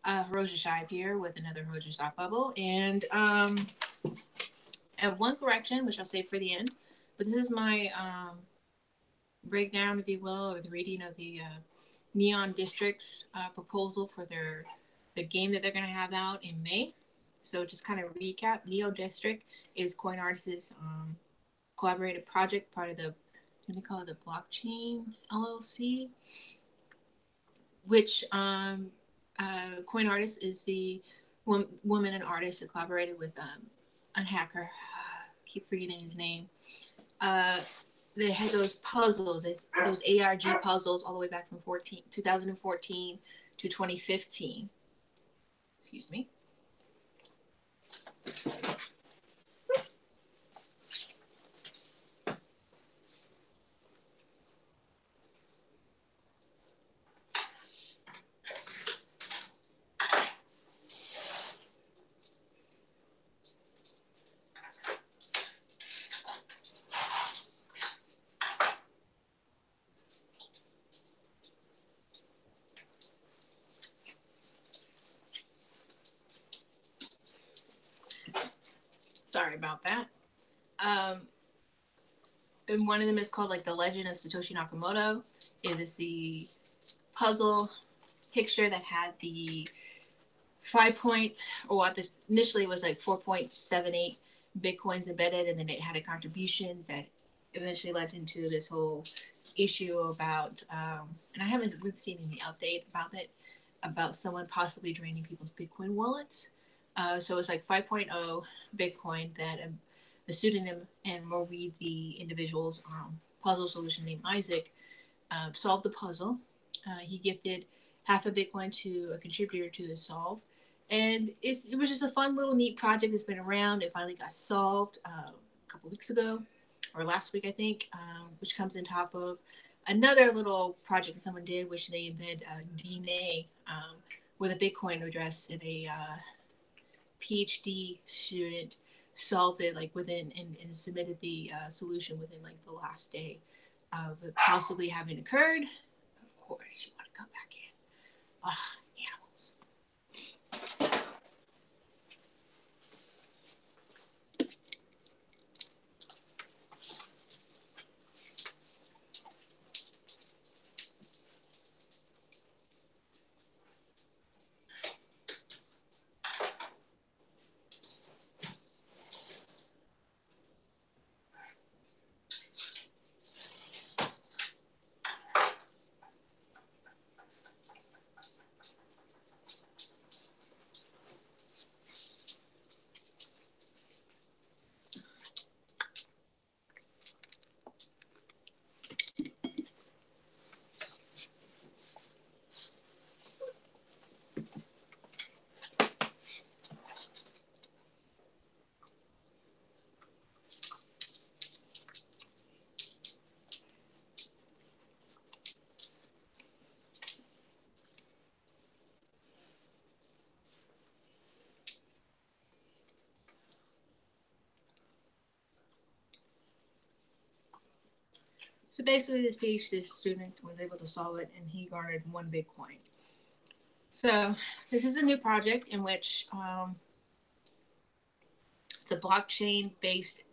Roja Shive here with another Roja Stock Bubble. And I have one correction, which I'll save for the end. But this is my breakdown, if you will, or the reading of the Neon District's proposal for the game that they're going to have out in May. So just kind of recap, Neon District is Coin Artists' collaborative project, part of the, what do they call it, the Blockchain LLC, which Coin Artist is the woman and artist that collaborated with a hacker. Keep forgetting his name. They had those puzzles, those ARG puzzles, all the way back from 2014 to 2015. Excuse me. Sorry about that. And one of them is called like The Legend of Satoshi Nakamoto. It is the puzzle picture that had the 5 point, or initially it was like 4.78 Bitcoins embedded, and then it had a contribution that eventually led into this whole issue about, and I haven't really seen any update about someone possibly draining people's Bitcoin wallets. So it's like 5.0 Bitcoin that a pseudonym, and we'll read the individual's puzzle solution named Isaac, solved the puzzle. He gifted half a Bitcoin to a contributor to the solve. And it was just a fun little neat project that's been around. It finally got solved a couple weeks ago, or last week, I think, which comes on top of another little project that someone did, which they embed DNA with a Bitcoin address, and a PhD student solved it like within and submitted the solution within like the last day of it possibly having occurred. Of course, you want to come back in. Ugh, animals. So basically, this PhD student was able to solve it, and he garnered 1 Bitcoin. So this is a new project in which it's a blockchain-based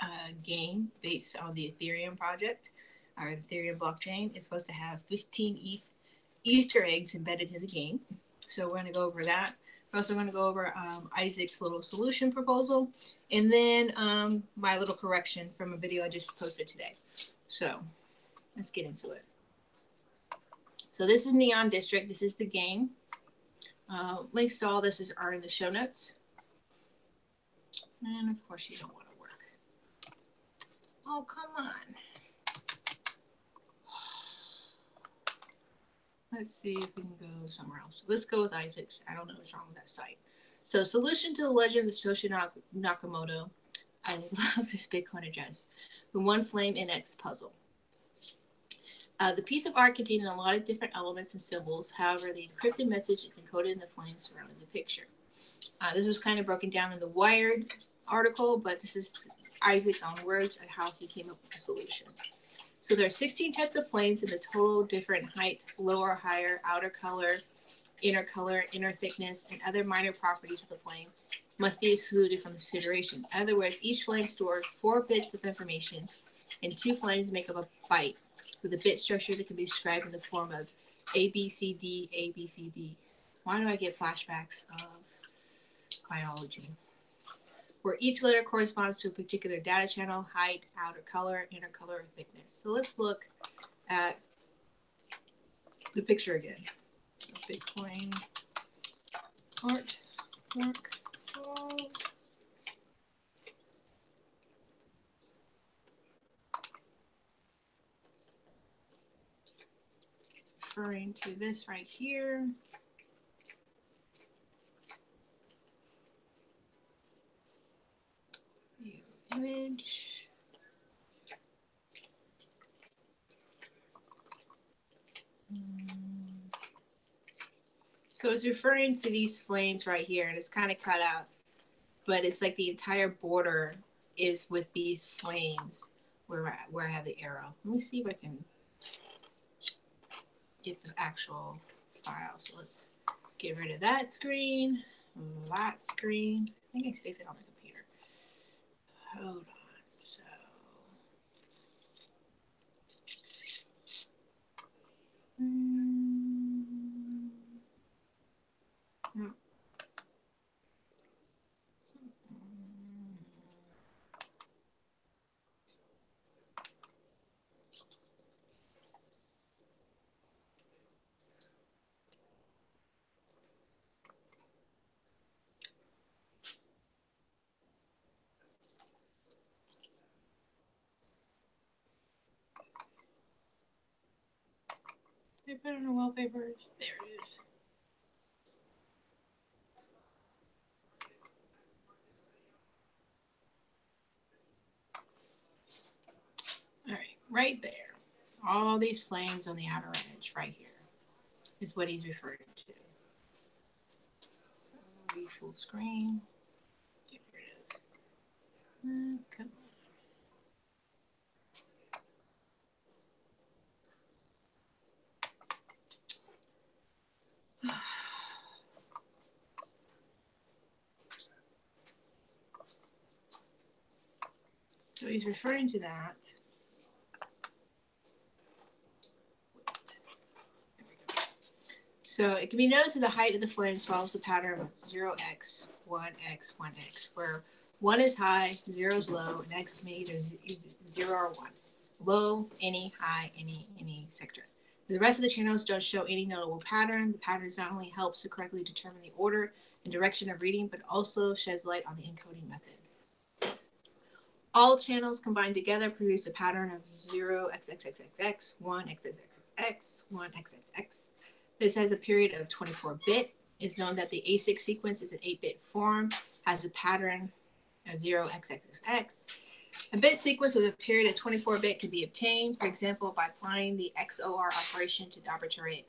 game based on the Ethereum project, or the Ethereum blockchain. It's supposed to have 15 Easter eggs embedded in the game. So we're going to go over that. We're also going to go over Isaac's little solution proposal, and then my little correction from a video I just posted today. So let's get into it. So this is Neon District. This is the game. Links to all this are in the show notes. And of course you don't want to work. Oh, come on. Let's see if we can go somewhere else. Let's go with Isaac's. I don't know what's wrong with that site. So solution to the legend of Satoshi Nakamoto. I love this Bitcoin address. The One Flame NX puzzle. The piece of art contained a lot of different elements and symbols. However, the encrypted message is encoded in the flames surrounding the picture. This was kind of broken down in the Wired article, but this is Isac's own words and how he came up with the solution. So there are 16 types of flames in the total different height, lower, higher, outer color, inner color, inner thickness, and other minor properties of the flame must be excluded from consideration. In other words, each flame stores 4 bits of information, and 2 flames make up a byte with a bit structure that can be described in the form of ABCD, ABCD. Why do I get flashbacks of biology? Where each letter corresponds to a particular data channel, height, outer color, inner color, or thickness. So let's look at the picture again. So Bitcoin artwork solved. It's referring to this right here. View image. So it's referring to these flames right here, and it's kind of cut out, but it's like the entire border is with these flames where I have the arrow. Let me see if I can get the actual file. So let's get rid of that screen, that screen. I think I saved it on the computer. Hold on. So they put it in the wallpapers. There it is. All right, right there. All these flames on the outer edge, right here, is what he's referring to. So be full screen. Get rid of. Come on. So he's referring to that. So it can be noticed that the height of the flames follows the pattern of 0x, 1x, 1x, where 1 is high, 0 is low, and x can be either 0 or 1. Low, any, high, any, etc. The rest of the channels don't show any notable pattern. The patterns not only helps to correctly determine the order and direction of reading, but also sheds light on the encoding method. All channels combined together produce a pattern of 0xxxxx, 1xxxx, 1xxx. This has a period of 24-bit. It's known that the Issac sequence is an 8-bit form, has a pattern of 0xxx. A bit sequence with a period of 24-bit can be obtained, for example, by applying the XOR operation to the arbitrary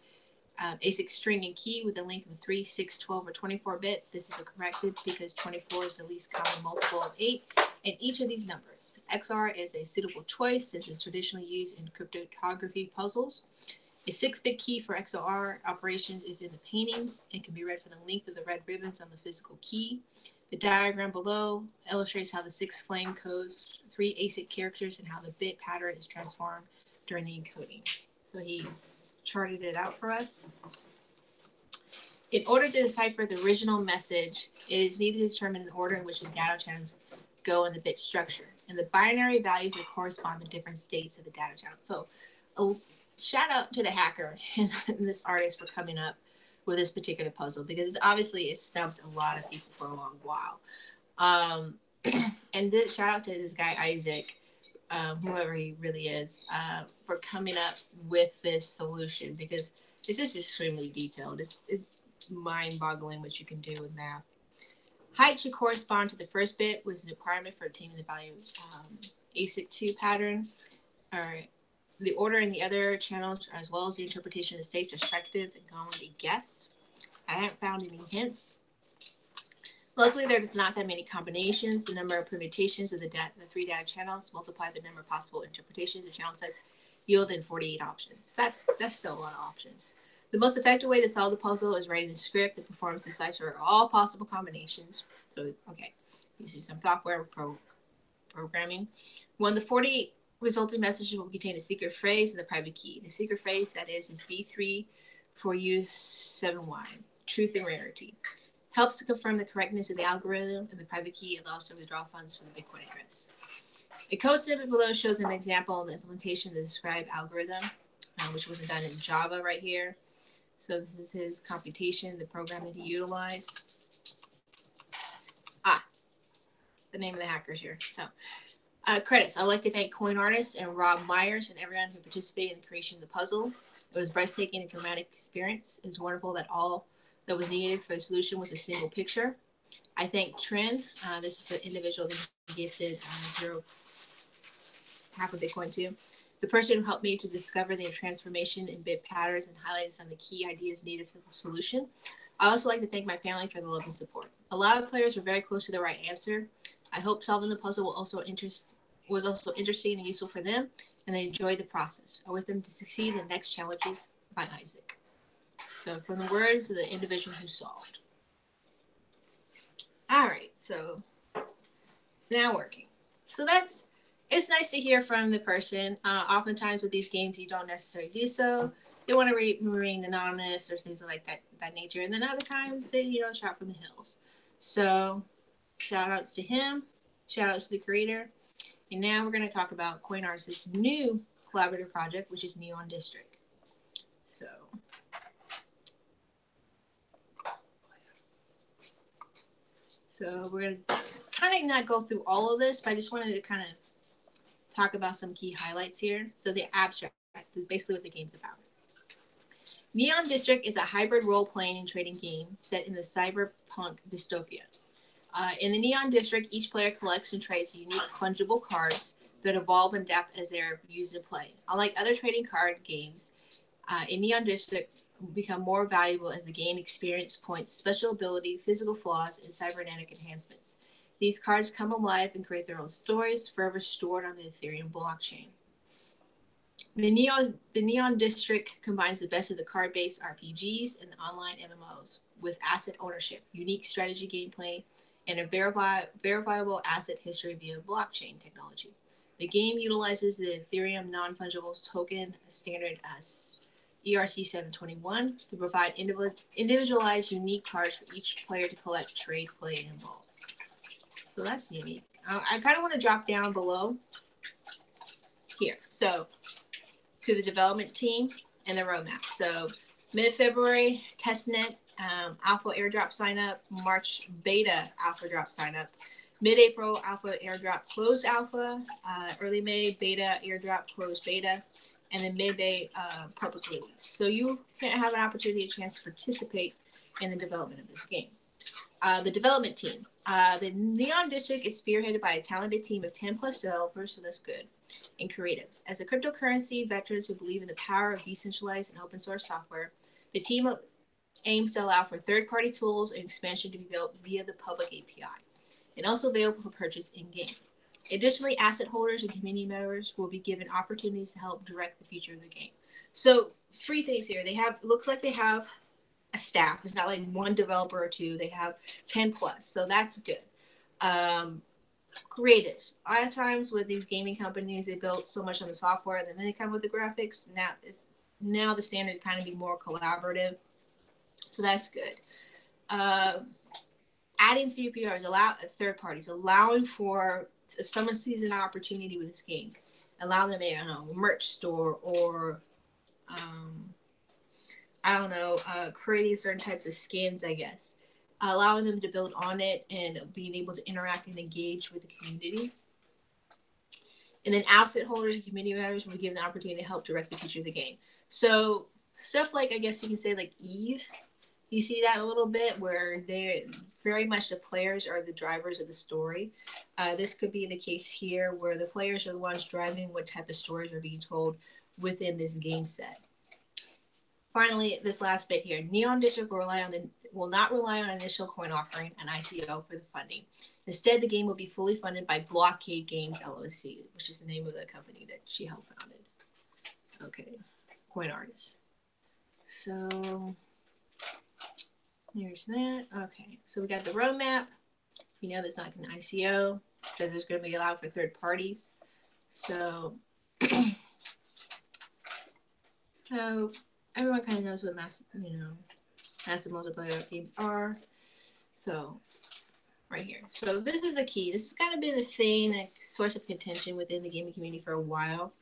Issac string and key with a length of 3, 6, 12, or 24-bit. This is corrected because 24 is the least common multiple of 8 in each of these numbers. XOR is a suitable choice since it's traditionally used in cryptography puzzles. A 6-bit key for XOR operations is in the painting and can be read from the length of the red ribbons on the physical key. The diagram below illustrates how the 6 flame codes 3 Issac characters and how the bit pattern is transformed during the encoding. So he charted it out for us. In order to decipher the original message, it is needed to determine the order in which the data channels go in the bit structure and the binary values that correspond to different states of the data channel. So shout out to the hacker and this artist for coming up with this particular puzzle, because obviously it stumped a lot of people for a long while. And this, shout out to this guy Issac, whoever he really is, for coming up with this solution, because this is extremely detailed. It's mind-boggling what you can do with math. Height should correspond to the first bit, which is a requirement for obtaining the value Issac 2 pattern. All right. The order in the other channels, as well as the interpretation of the states, are speculative and can only be guessed. I haven't found any hints. Luckily, there's not that many combinations. The number of permutations of the 3 data channels multiply the number of possible interpretations of channel sets yield in 48 options. That's still a lot of options. The most effective way to solve the puzzle is writing a script that performs decipher all possible combinations. So, okay, using some software programming. One of the 48 resulting messages will contain a secret phrase and the private key. The secret phrase, that is B3 for use 7Y, truth and rarity. Helps to confirm the correctness of the algorithm, and the private key allows to withdraw funds from the Bitcoin address. A code snippet below shows an example of the implementation of the described algorithm, which was done in Java right here. So this is his computation, the program that he utilized. The name of the hackers here. So credits. I'd like to thank Coin Artist and Rob Myers and everyone who participated in the creation of the puzzle. It was breathtaking and dramatic experience. It was wonderful that all that was needed for the solution was a single picture. I thank Trin. This is the individual that gifted half a Bitcoin to. The person who helped me to discover the transformation in bit patterns and highlighted some of the key ideas needed for the solution. I also like to thank my family for the love and support. A lot of players were very close to the right answer. I hope solving the puzzle was also interesting and useful for them, and they enjoyed the process. I wish them to succeed in the next challenges. By Isaac. So from the words of the individual who solved. All right, so it's now working. So it's nice to hear from the person. Oftentimes with these games, you don't necessarily do so. They want to remain anonymous or things like that nature. And then other times they, shout from the hills. So shout outs to him. Shout outs to the creator. And now we're going to talk about Coin Artist's new collaborative project, which is Neon District. So we're going to kind of not go through all of this, but I just wanted to kind of talk about some key highlights here. So the abstract is basically what the game's about. Neon District is a hybrid role-playing and trading game set in the cyberpunk dystopia. In the Neon District, each player collects and trades unique fungible cards that evolve and adapt as they're used and played. Unlike other trading card games, in Neon District become more valuable as the game experience points, special ability, physical flaws, and cybernetic enhancements. These cards come alive and create their own stories, forever stored on the Ethereum blockchain. The Neon District combines the best of the card-based RPGs and online MMOs with asset ownership, unique strategy gameplay, and a verifiable asset history via blockchain technology. The game utilizes the Ethereum non-fungible token standard as ERC-721 to provide individualized unique cards for each player to collect, trade, play, and evolve. So that's unique. I kind of want to drop down below here. So to the development team and the roadmap. So mid-February, testnet, alpha airdrop sign up, March beta alpha drop sign up, mid-April alpha airdrop closed alpha, early May beta airdrop closed beta, and then mid-May public release. So you can have an opportunity, a chance to participate in the development of this game. The development team. The Neon District is spearheaded by a talented team of 10 plus developers, so that's good, and creatives. As a cryptocurrency veterans who believe in the power of decentralized and open source software, the team aims to allow for third-party tools and expansion to be built via the public API, and also available for purchase in-game. Additionally, asset holders and community members will be given opportunities to help direct the future of the game. So 3 things here. Looks like they have a staff. It's not like one developer or two. They have 10 plus. So that's good. Creatives. A lot of times with these gaming companies, they build so much on the software, and then they come with the graphics. Now the standard kind of be more collaborative. So that's good. Adding CPRs, third parties, allowing for, if someone sees an opportunity with this game, allow them a merch store or creating certain types of skins, I guess. Allowing them to build on it and being able to interact and engage with the community. And then asset holders and community members will be given the opportunity to help direct the future of the game. So stuff like, I guess you can say like Eve, you see that a little bit where they're very much the players are the drivers of the story. This could be the case here where the players are the ones driving what type of stories are being told within this game set. Finally, this last bit here, Neon District will not rely on initial coin offering and ICO for the funding. Instead, the game will be fully funded by Blockade Games LLC, which is the name of the company that she helped founded. Okay, Coin Artist. So there's that. Okay, so we got the roadmap. We know that's not an ICO because there's going to be allowed for third parties. So, so everyone kind of knows what massive multiplayer games are. So right here. So this is the key. This has kind of been a thing, a source of contention within the gaming community for a while,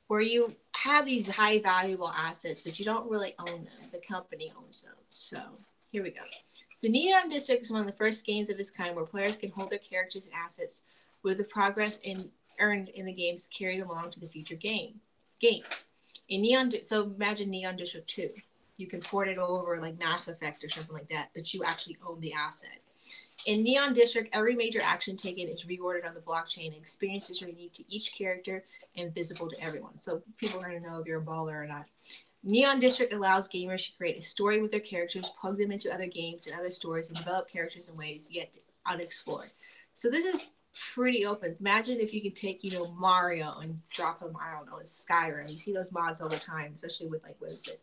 where you have these high valuable assets, but you don't really own them. The company owns them. So here we go. The Neon District is one of the first games of its kind where players can hold their characters and assets with the progress earned in the games carried along to the future games. So imagine Neon District 2. You can port it over like Mass Effect or something like that, but you actually own the asset. In Neon District, every major action taken is reordered on the blockchain, and experiences are unique to each character and visible to everyone. So people are going to know if you're a baller or not. Neon District allows gamers to create a story with their characters, plug them into other games and other stories, and develop characters in ways yet unexplored. So this is pretty open. Imagine if you could take, Mario and drop him, I don't know, in Skyrim. You see those mods all the time, especially with, like, what is it?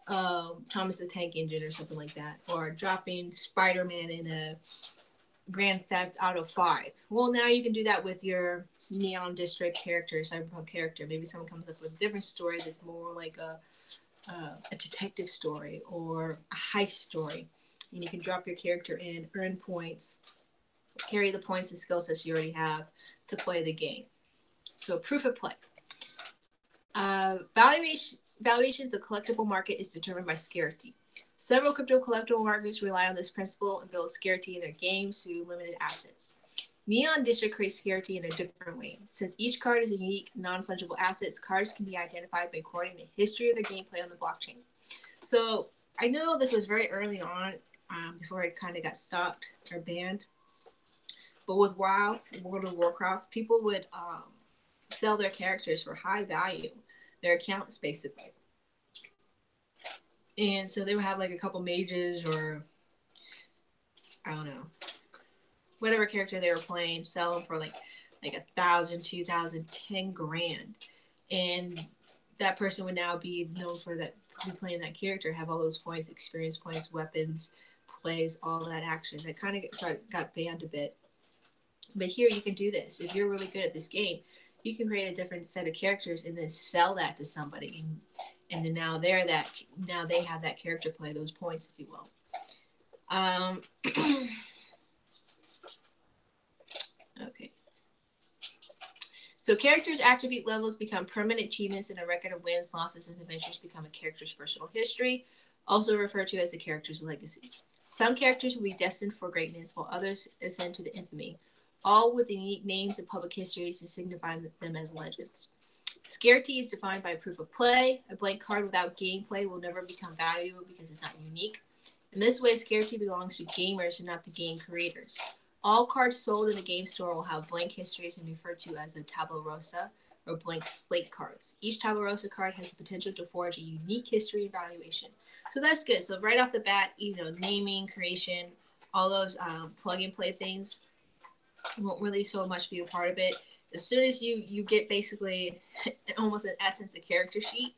Thomas the Tank Engine or something like that. Or dropping Spider-Man in a Grand Theft Auto 5. Well, now you can do that with your Neon District character, Cyberpunk character. Maybe someone comes up with a different story that's more like a detective story or a heist story. And you can drop your character in, earn points, carry the points and skill sets you already have to play the game. So proof of play. Valuations of collectible market is determined by scarcity. Several crypto collectible markets rely on this principle and build scarcity in their games through limited assets. Neon District creates scarcity in a different way. Since each card is a unique, non-fungible asset, cards can be identified by recording the history of their gameplay on the blockchain. So I know this was very early on, before it kind of got stopped or banned. But with WoW, World of Warcraft, people would sell their characters for high value, their accounts basically. And so they would have like a couple mages or, I don't know, whatever character they were playing, sell them for like 1,000, 2,000, 10 grand. And that person would now be known for that, be playing that character, have all those points, experience points, weapons, plays, all that action. That kind of got banned a bit. But here you can do this. If you're really good at this game, you can create a different set of characters and then sell that to somebody. And then now they have that character play those points, if you will. Okay. So characters' attribute levels become permanent achievements, and a record of wins, losses, and adventures become a character's personal history, also referred to as the character's legacy. Some characters will be destined for greatness, while others ascend to the infamy, all with unique names and public histories to signify them as legends. Scarcity is defined by proof of play. A blank card without gameplay will never become valuable because it's not unique. In this way, scarcity belongs to gamers and not the game creators. All cards sold in the game store will have blank histories and referred to as a tabula rasa or blank slate cards. Each tabula rasa card has the potential to forge a unique history and valuation. So that's good. So right off the bat, naming, creation, all those plug and play things won't really so much be a part of it. As soon as you get basically almost in essence a character sheet,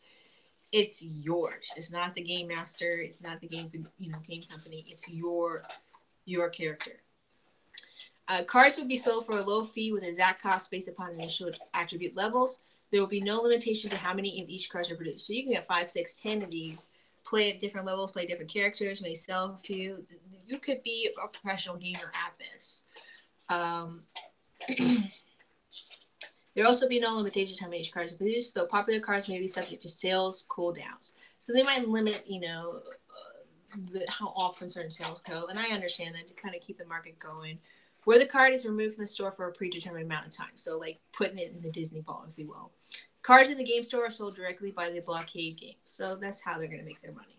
it's yours. It's not the game master. It's not the game game company. It's your character. Cards will be sold for a low fee with exact cost based upon initial attribute levels. There will be no limitation to how many of each cards are produced. So you can get 5, 6, 10 of these, play at different levels, play different characters, maybe sell a few. You could be a professional gamer at this. There will also be no limitations how many each cards are produced, though popular cards may be subject to sales cooldowns. So they might limit, how often certain sales go. And I understand that to kind of keep the market going. Where the card is removed from the store for a predetermined amount of time. So like putting it in the Disney ball, if you will. Cards in the game store are sold directly by the blockade game. So that's how they're going to make their money.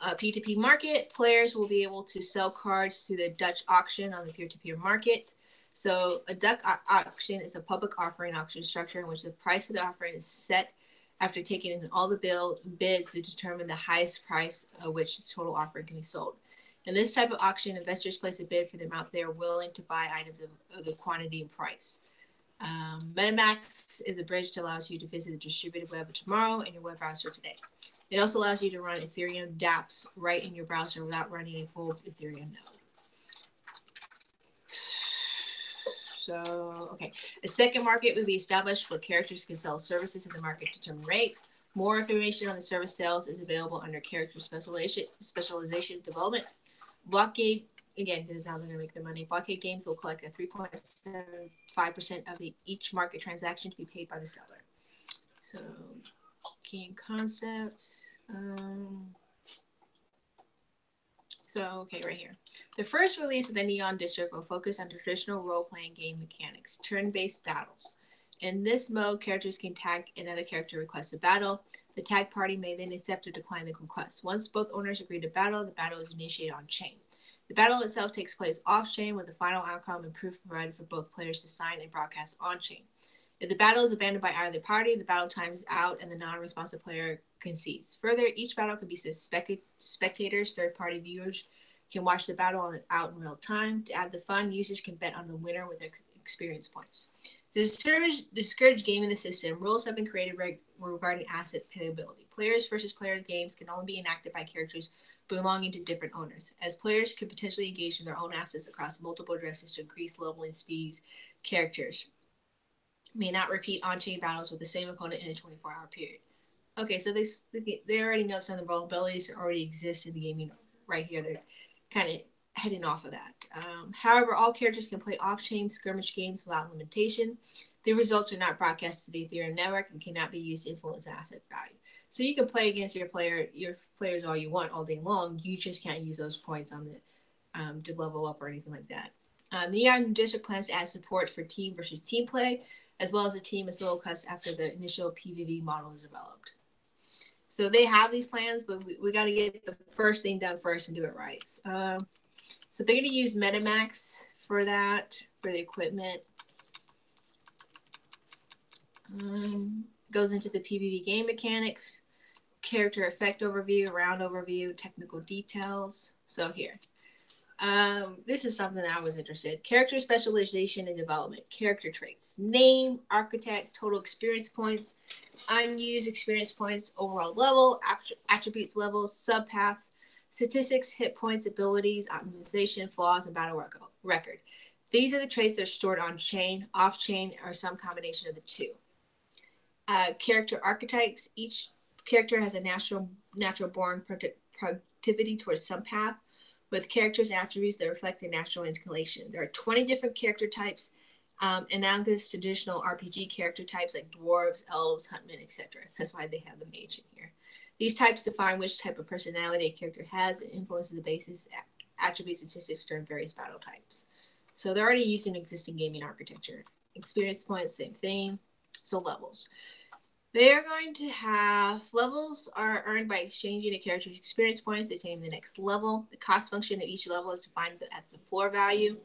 P2P market, players will be able to sell cards through the Dutch auction on the peer-to-peer market. So a Dutch auction is a public offering auction structure in which the price of the offering is set after taking in all the bids to determine the highest price at which the total offering can be sold. In this type of auction, investors place a bid for the amount they are willing to buy items of the quantity and price. MetaMask is a bridge that allows you to visit the distributed web of tomorrow in your web browser today. It also allows you to run Ethereum dApps right in your browser without running a full Ethereum node. So, okay. A second market would be established where characters can sell services in the market to determine rates. More information on the service sales is available under character specialization development. Blockade, again, this is how they're going to make their money. Blockade games will collect a 3.75% of each market transaction to be paid by the seller. So, game concepts. Okay, right here. The first release of the Neon District will focus on traditional role-playing game mechanics, turn-based battles. In this mode, characters can tag another character requests a battle. The tag party may then accept or decline the request. Once both owners agree to battle, the battle is initiated on-chain. The battle itself takes place off-chain with the final outcome and proof provided for both players to sign and broadcast on-chain. If the battle is abandoned by either party, the battle times out and the non-responsive player concedes. Further, each battle can be spectators, third-party viewers can watch the battle out in real time. To add the fun, users can bet on the winner with their experience points. To discourage gaming the system, rules have been created regarding asset payability. Players versus players games can only be enacted by characters belonging to different owners, as players could potentially engage in their own assets across multiple addresses to increase leveling speeds. Characters may not repeat on-chain battles with the same opponent in a 24-hour period. Okay, so they already know some of the vulnerabilities that already exist in the gaming right here. They're kind of heading off of that. However, all characters can play off-chain skirmish games without limitation. The results are not broadcast to the Ethereum network and cannot be used to influence asset value. So you can play against your players all you want all day long. You just can't use those points on the to level up or anything like that. The Neon District plans to add support for team versus team play, as well as a team and solo quest after the initial PvP model is developed. So they have these plans, but we got to get the first thing done first and do it right. So they're going to use MetaMax for that, for the equipment. Goes into the PvP game mechanics, character effect overview, round overview, technical details. So here. This is something that I was interested in. Character specialization and development. Character traits. Name, architect, total experience points, unused experience points, overall level, attributes levels, subpaths, statistics, hit points, abilities, optimization, flaws, and battle record. These are the traits that are stored on-chain, off-chain, or some combination of the two. Character archetypes. Each character has a natural-born productivity towards some path, with characters and attributes that reflect their natural inclination. There are 20 different character types, analogous to traditional RPG character types like dwarves, elves, huntmen, etc. That's why they have the mage in here. These types define which type of personality a character has and influences the basis attribute statistics during various battle types. So they're already using existing gaming architecture. Experience points, same thing. So levels. They are going to have levels are earned by exchanging a character's experience points to attain the next level. The cost function of each level is defined as the floor value,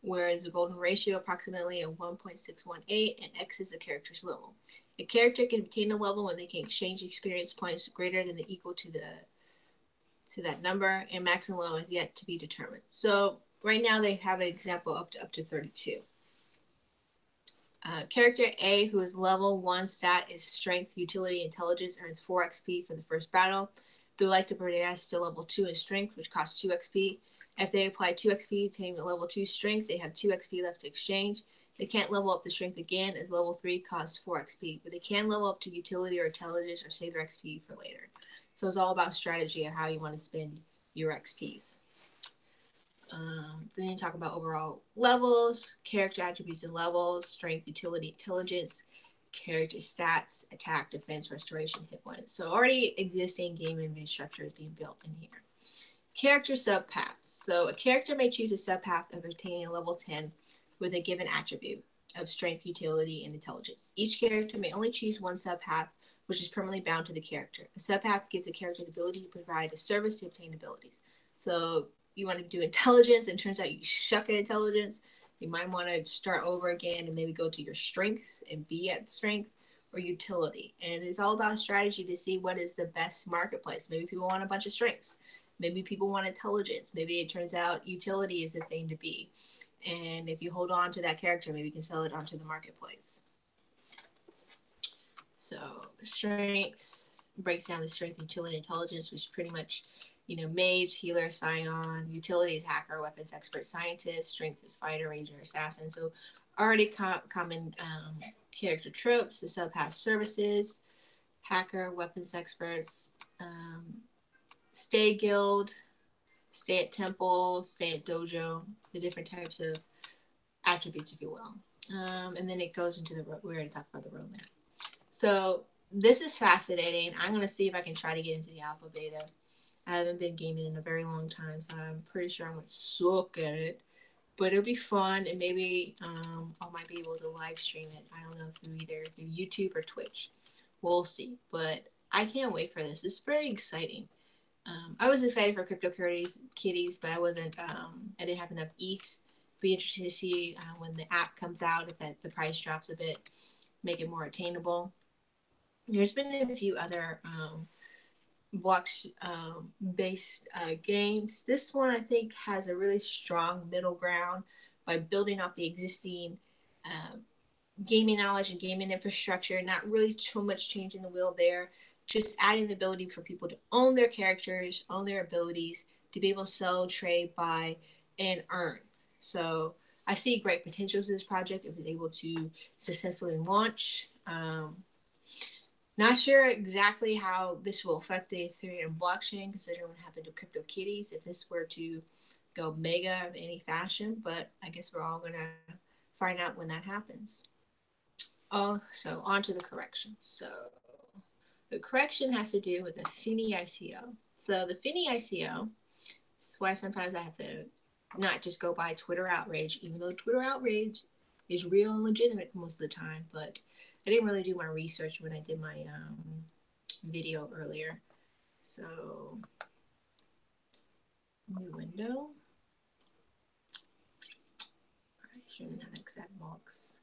whereas the golden ratio approximately a 1.618, and X is the character's level. A character can obtain a level when they can exchange experience points greater than or equal to that number, and maximum level is yet to be determined. So right now they have an example up to 32. Character A, who is level 1 stat, is strength, utility, intelligence, earns 4 XP for the first battle. They would like to progress to level 2 in strength, which costs 2 XP. If they apply 2 XP to attain level 2 strength, they have 2 XP left to exchange. They can't level up the strength again, as level 3 costs 4 XP, but they can level up to utility or intelligence or save their XP for later. So it's all about strategy of how you want to spend your XPs. Then you talk about overall levels, character attributes and levels, strength, utility, intelligence, character stats, attack, defense, restoration, hit points. So already existing game inventory structure is being built in here. Character subpaths. So a character may choose a subpath of attaining a level 10 with a given attribute of strength, utility, and intelligence. Each character may only choose one subpath, which is permanently bound to the character. A subpath gives a character the ability to provide a service to obtain abilities. So you want to do intelligence and turns out you suck at intelligence, you might want to start over again and maybe go to your strengths and be at strength, or utility. And it's all about strategy to see what is the best marketplace. Maybe people want a bunch of strengths. Maybe people want intelligence. Maybe it turns out utility is a thing to be. And if you hold on to that character, maybe you can sell it onto the marketplace. So strengths, breaks down the strength, utility, intelligence, which is pretty much, mage, healer, scion, utility is hacker, weapons expert, scientist, strength is fighter, ranger, assassin. So already common character tropes, the sub-pass services, hacker, weapons experts, stay guild, stay at temple, stay at dojo, the different types of attributes, if you will. And then it goes into we already talked about the roadmap. So this is fascinating. I'm going to see if I can try to get into the alpha beta. I haven't been gaming in a very long time, so I'm pretty sure I'm going to suck at it. But it'll be fun, and maybe I might be able to live stream it. I don't know through either YouTube or Twitch. We'll see. But I can't wait for this. It's very exciting. I was excited for kitties, but I wasn't. I didn't have enough ETH. Be interested to see when the app comes out if the price drops a bit, make it more attainable. There's been a few other blocks based games. This one I think has a really strong middle ground by building off the existing gaming knowledge and gaming infrastructure. Not really too much changing the wheel there. Just adding the ability for people to own their characters, own their abilities, to be able to sell, trade, buy, and earn. So I see great potential to this project if it's able to successfully launch. Not sure exactly how this will affect the Ethereum blockchain, considering what happened to CryptoKitties if this were to go mega of any fashion, but I guess we're all going to find out when that happens. Oh, so on to the corrections. So the correction has to do with the Finny ICO. So the Finny ICO, this is why sometimes I have to not just go by Twitter outrage, even though Twitter outrage is real and legitimate most of the time, but I didn't really do my research when I did my video earlier. So, new window. I shouldn't have exact box.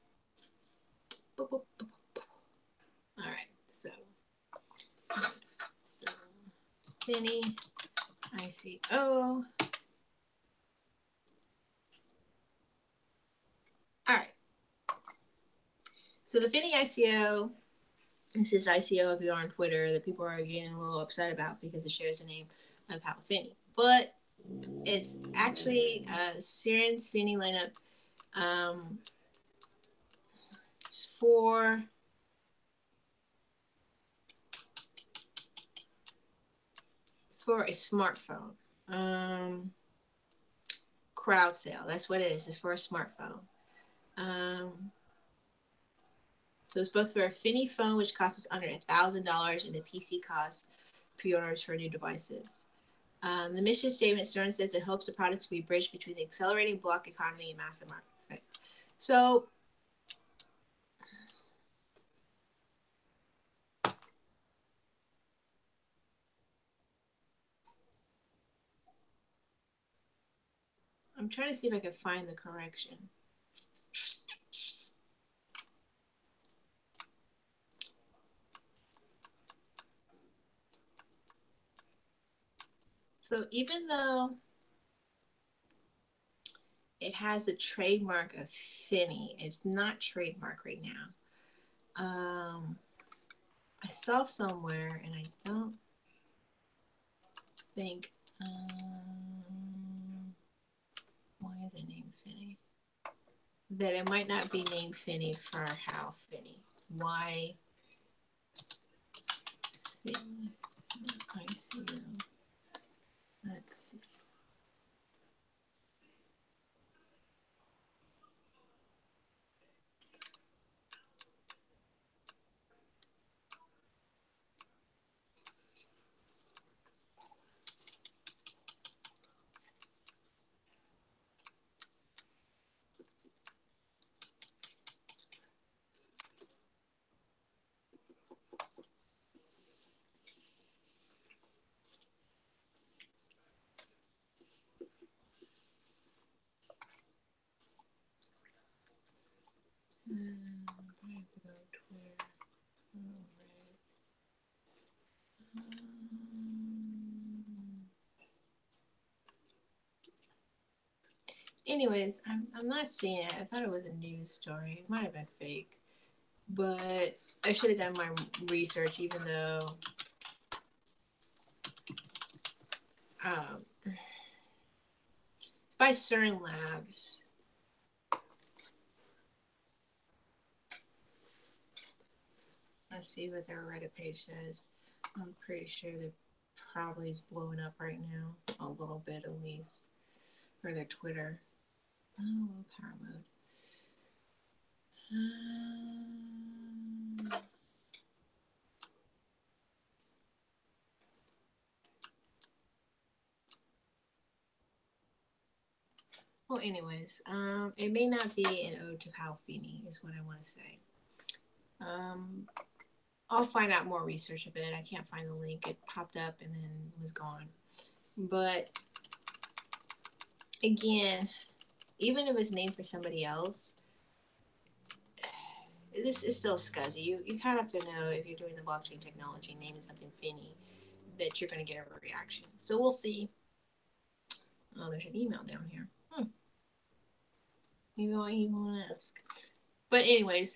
All right, so Finny ICO. All right. So the Finny ICO, this is ICO if you're on Twitter that people are getting a little upset about because it shares the name of Hal Finney. But it's actually Siren's Finny lineup. It's for a smartphone. Crowd sale. That's what it is. It's for a smartphone. So it's both for a Finny phone, which costs under $1,000, and a PC cost pre-orders for new devices. The mission statement, Stern says it hopes the product to be a bridge between the accelerating block economy and massive market. So I'm trying to see if I can find the correction. So even though it has a trademark of Finny, it's not trademark right now. I saw somewhere, and I don't think. Why is it named Finny? That it might not be named Finny for Hal Finney. Why? Finny. I see. Let's see. I have to go to Twitter. Anyways, I'm not seeing it. I thought it was a news story. It might have been fake, but I should have done my research, even though It's by CERN Labs. Let's see what their Reddit page says. I'm pretty sure that probably is blowing up right now. A little bit at least. Or their Twitter. Oh, low power mode. Well, anyways, it may not be an ode to Hal Feeney, is what I want to say. I'll find out more research of it. I can't find the link. It popped up and then was gone. But again, even if it's named for somebody else, this is still scuzzy. You kind of have to know if you're doing the blockchain technology, naming something Finney, that you're going to get a reaction. So we'll see. Oh, there's an email down here. Maybe I'll email and ask. But anyways,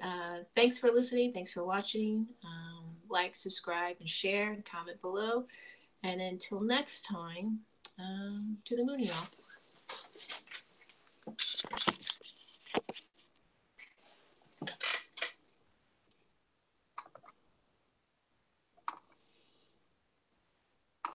thanks for listening. Thanks for watching. Like, subscribe, and share, and comment below. And until next time, to the moon, y'all.